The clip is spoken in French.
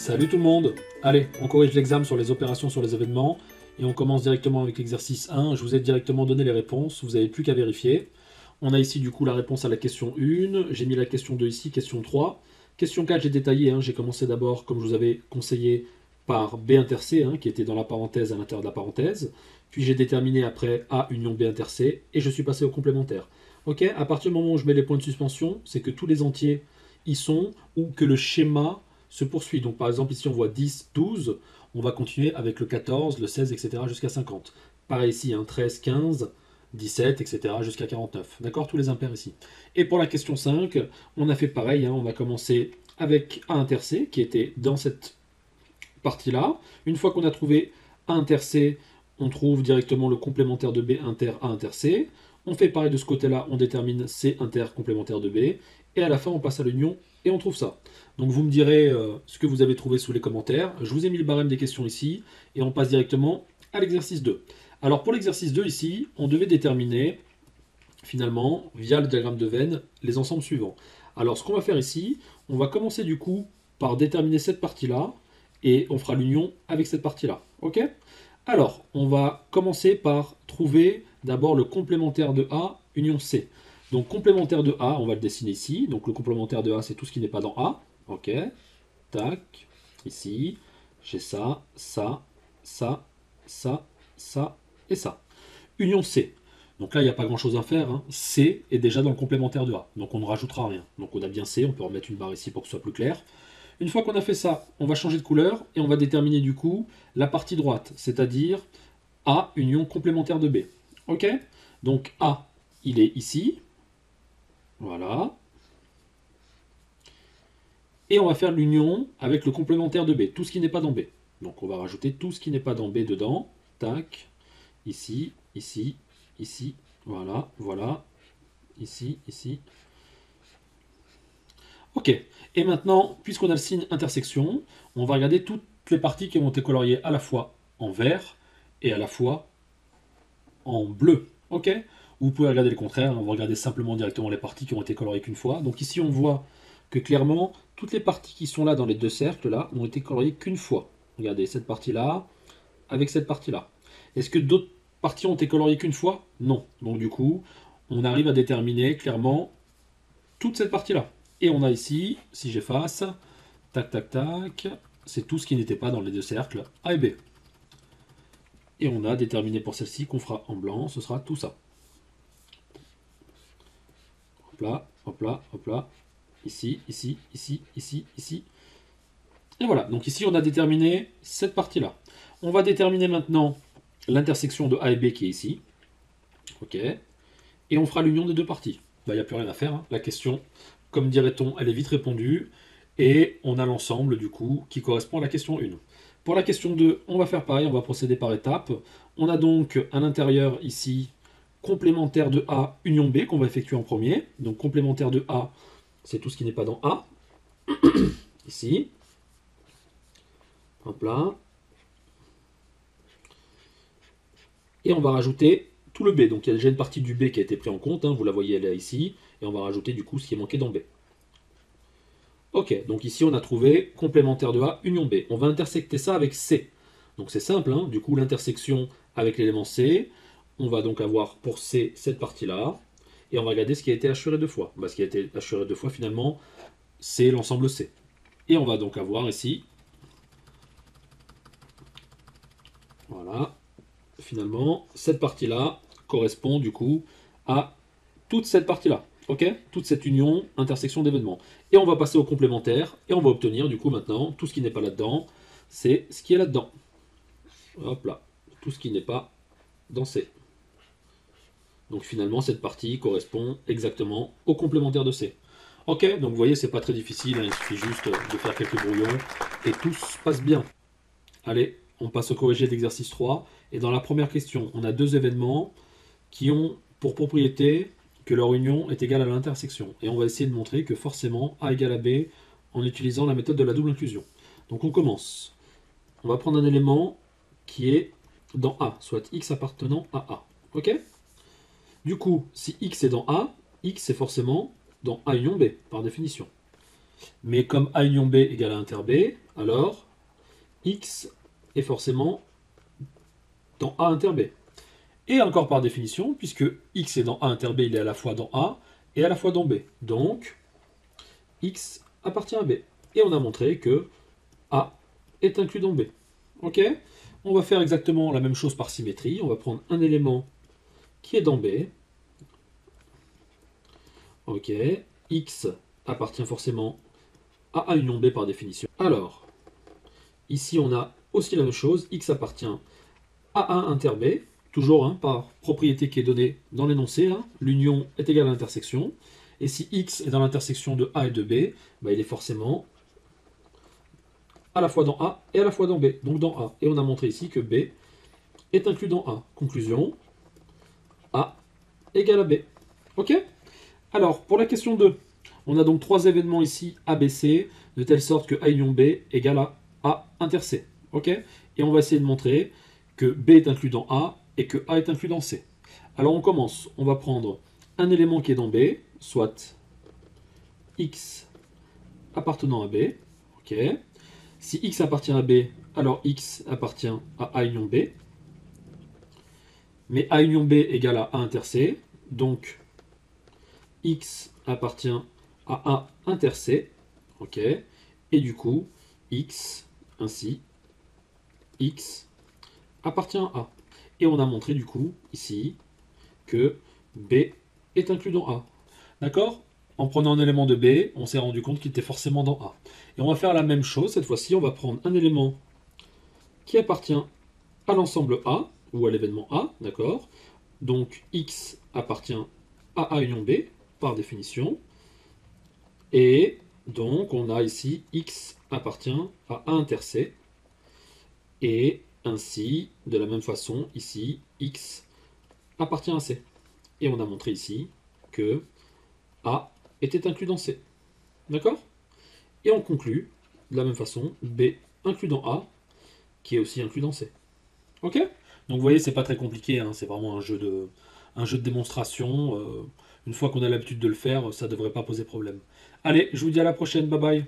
Salut tout le monde. Allez, on corrige l'examen sur les opérations sur les événements et on commence directement avec l'exercice 1. Je vous ai directement donné les réponses, vous n'avez plus qu'à vérifier. On a ici du coup la réponse à la question 1, j'ai mis la question 2 ici, question 3. Question 4, j'ai détaillé, j'ai commencé d'abord, comme je vous avais conseillé, par B inter C, qui était dans la parenthèse à l'intérieur de la parenthèse. Puis j'ai déterminé après A union B inter C, et je suis passé au complémentaire. Ok, à partir du moment où je mets les points de suspension, c'est que tous les entiers y sont, ou que le schéma se poursuit. Donc par exemple ici on voit 10, 12, on va continuer avec le 14, le 16, etc. jusqu'à 50. Pareil ici, 13, 15, 17, etc. jusqu'à 49. D'accord, tous les impairs ici. Et pour la question 5, on a fait pareil, on a commencé avec A inter C, qui était dans cette partie-là. Une fois qu'on a trouvé A inter C, on trouve directement le complémentaire de B inter A inter C. On fait pareil de ce côté-là, on détermine C inter complémentaire de B. Et à la fin, on passe à l'union et on trouve ça. Donc vous me direz ce que vous avez trouvé sous les commentaires. Je vous ai mis le barème des questions ici. Et on passe directement à l'exercice 2. Alors pour l'exercice 2 ici, on devait déterminer finalement, via le diagramme de Venn, les ensembles suivants. Alors ce qu'on va faire ici, on va commencer du coup par déterminer cette partie-là. Et on fera l'union avec cette partie-là. Ok? Alors, on va commencer par trouver d'abord le complémentaire de A, union C. Donc, complémentaire de A, on va le dessiner ici. Donc, le complémentaire de A, c'est tout ce qui n'est pas dans A. Ok. Tac. Ici. J'ai ça, ça, ça, ça, ça et ça. Union C. Donc là, il n'y a pas grand-chose à faire. C est déjà dans le complémentaire de A. Donc, on ne rajoutera rien. Donc, on a bien C. On peut remettre une barre ici pour que ce soit plus clair. Une fois qu'on a fait ça, on va changer de couleur et on va déterminer du coup la partie droite, c'est-à-dire A union complémentaire de B. Ok? Donc A, il est ici. Voilà. Et on va faire l'union avec le complémentaire de B, tout ce qui n'est pas dans B. Donc on va rajouter tout ce qui n'est pas dans B dedans. Tac. Ici, ici, ici. Voilà, voilà. Ici, ici. Ok, et maintenant, puisqu'on a le signe intersection, on va regarder toutes les parties qui ont été coloriées à la fois en vert et à la fois en bleu. Ok? Vous pouvez regarder le contraire, on va regarder simplement directement les parties qui ont été coloriées qu'une fois. Donc ici, on voit que clairement, toutes les parties qui sont là dans les deux cercles là n'ont été coloriées qu'une fois. Regardez, cette partie-là avec cette partie-là. Est-ce que d'autres parties ont été coloriées qu'une fois? Non. Donc du coup, on arrive à déterminer clairement toute cette partie-là. Et on a ici, si j'efface, tac, tac, tac, c'est tout ce qui n'était pas dans les deux cercles A et B. Et on a déterminé pour celle-ci qu'on fera en blanc, ce sera tout ça. Hop là, hop là, hop là. Ici, ici, ici, ici, ici. Et voilà, donc ici on a déterminé cette partie-là. On va déterminer maintenant l'intersection de A et B qui est ici. Ok. Et on fera l'union des deux parties. Il n'y a plus rien à faire. La question, comme dirait-on, elle est vite répondue. Et on a l'ensemble, du coup, qui correspond à la question 1. Pour la question 2, on va faire pareil, on va procéder par étapes. On a donc à l'intérieur, ici, complémentaire de A, union B, qu'on va effectuer en premier. Donc complémentaire de A, c'est tout ce qui n'est pas dans A. Ici. Hop là. Et on va rajouter tout le B. Donc il y a déjà une partie du B qui a été pris en compte, vous la voyez, elle est ici. Et on va rajouter du coup ce qui est manqué dans B. Ok, donc ici on a trouvé complémentaire de A, union B. On va intersecter ça avec C. Donc c'est simple, du coup l'intersection avec l'élément C, on va donc avoir pour C cette partie-là, et on va regarder ce qui a été assuré deux fois. Ce qui a été assuré deux fois finalement, c'est l'ensemble C. Et on va donc avoir ici, voilà, finalement, cette partie-là correspond du coup à toute cette partie-là. Ok, toute cette union, intersection d'événements. Et on va passer au complémentaire, et on va obtenir du coup maintenant, tout ce qui n'est pas là-dedans, c'est ce qui est là-dedans. Hop là, tout ce qui n'est pas dans C. Donc finalement, cette partie correspond exactement au complémentaire de C. Ok, donc vous voyez, c'est pas très difficile, il suffit juste de faire quelques brouillons, et tout se passe bien. Allez, on passe au corrigé d'exercice 3, et dans la première question, on a deux événements qui ont pour propriété que leur union est égale à l'intersection. Et on va essayer de montrer que forcément A égale à B en utilisant la méthode de la double inclusion. Donc on commence. On va prendre un élément qui est dans A, soit X appartenant à A. Ok? Du coup, si X est dans A, X est forcément dans A union B, par définition. Mais comme A union B égale à inter B, alors X est forcément dans A inter B. Et encore par définition, puisque X est dans A inter B, il est à la fois dans A et à la fois dans B. Donc, X appartient à B. Et on a montré que A est inclus dans B. Ok? On va faire exactement la même chose par symétrie. On va prendre un élément qui est dans B. Ok. X appartient forcément à A union B par définition. Alors, ici on a aussi la même chose. X appartient à A inter B. Toujours hein, par propriété qui est donnée dans l'énoncé. Hein. L'union est égale à l'intersection. Et si X est dans l'intersection de A et de B, bah, il est forcément à la fois dans A et à la fois dans B. Donc dans A. Et on a montré ici que B est inclus dans A. Conclusion, A égale à B. Ok? Alors, pour la question 2, on a donc trois événements ici, A, B, C, de telle sorte que A union B égale à A inter C. Ok? Et on va essayer de montrer que B est inclus dans A et que A est inclus dans C. Alors on commence, on va prendre un élément qui est dans B, soit X appartenant à B. Ok? Si X appartient à B, alors X appartient à A union B. Mais A union B égale à A inter C. Donc X appartient à A inter C. Ok. Et du coup, X, ainsi, X appartient à A. Et on a montré du coup, ici, que B est inclus dans A. D'accord? En prenant un élément de B, on s'est rendu compte qu'il était forcément dans A. Et on va faire la même chose, cette fois-ci, on va prendre un élément qui appartient à l'ensemble A, ou à l'événement A, d'accord? Donc X appartient à A union B, par définition. Et donc on a ici X appartient à A inter C. Et ainsi, de la même façon, ici, X appartient à C. Et on a montré ici que A était inclus dans C. D'accord? Et on conclut, de la même façon, B inclus dans A, qui est aussi inclus dans C. Ok? Donc vous voyez, c'est pas très compliqué, hein, c'est vraiment un jeu de démonstration. Une fois qu'on a l'habitude de le faire, ça devrait pas poser problème. Allez, je vous dis à la prochaine, bye bye.